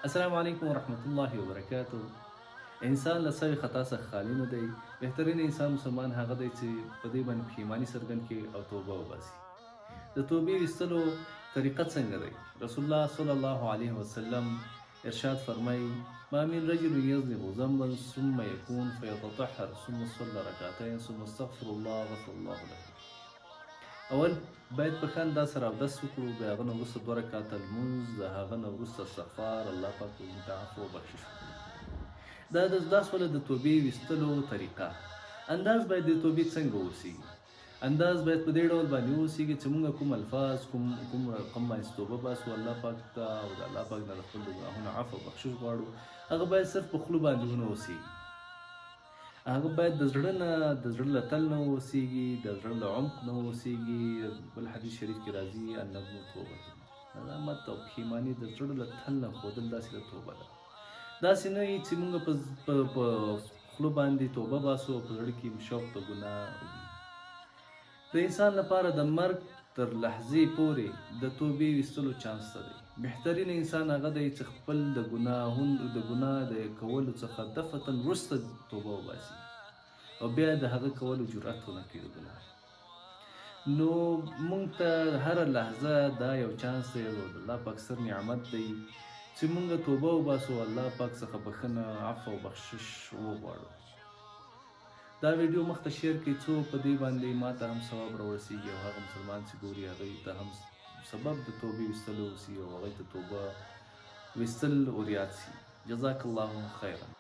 السلام علیکم ورحمت الله وبرکاته. انسان له سوي خطا څخه خالي نه دی. بهترین انسان مسلمان هغه دی چې په دې باندې پښیماني څرګند کړي او توبه وباسي. د توبې ویستلو طریقه څنګه دی؟ رسول الله صلی الله علیه وسلم ارشاد فرمایي: ما من رجل یذنب ذنبا ثم یکون فیتطهر ثم صلى رکعتین ثم استغفر الله غفر الله له. اول باید په ښه انداز سره اودس وکړو، بیا هغه نه وروسته 2 رکعته لمونځ، د هغه نه وروسته استغفار، الله پاک موږ ته عفو او بخشش وکړي. دا شوله د توبې ویستلو طریقه. انداز باید د توبې څنګه اوسیږي؟ انداز باید په دې ډول باندې اوسیږي چې موږ کوم الفاظ کوم رقم باندې توبه باسو الله پاک ته او د الله پاک نه د خپل ګناهونو عفو او بخشش غواړو، هغه باید صرف په خوله باندې ونه اوسیږي. هغه باید د زړه له تل نه اوسیږي، د زړه له عمق نه اوسیږي. بل حدیث شریف کې راځي: الندم توبه. ندامت او پښیماني د زړه له تل نه ښودل داسې د توبه ده. داسې نه وي چې موږ په خوله باندې توبه باسو او په زړه کې شوق د ګناه وي. د انسان لپاره د مرګ تر لحظې پورې د توبې ویستلو چانس ته دی. بهترین انسان هغه دی چې خپل د ګناه د کولو څخه دفعتاً وروسته توبه وباسي او بیا د هغه کولو جرأت ونه کړي د ګناه. نو موږ ته هره لحظه دا یو چانس دی او د الله پاک ستر نعمت دی چې موږ توبه وباسو، الله پاک څخه بخښنه، عفو او بخشش وغواړو. دا ویډیو مخ ته شیر کړئ څو په دې باندې ما ته هم ثواب راورسیږي او هغه مسلمان چې ګوري هغوی ته هم سبب د توبې ویستلو اوسي او هغوی ته توبه ویستل ور یاد سي. جزاک الله خیرا.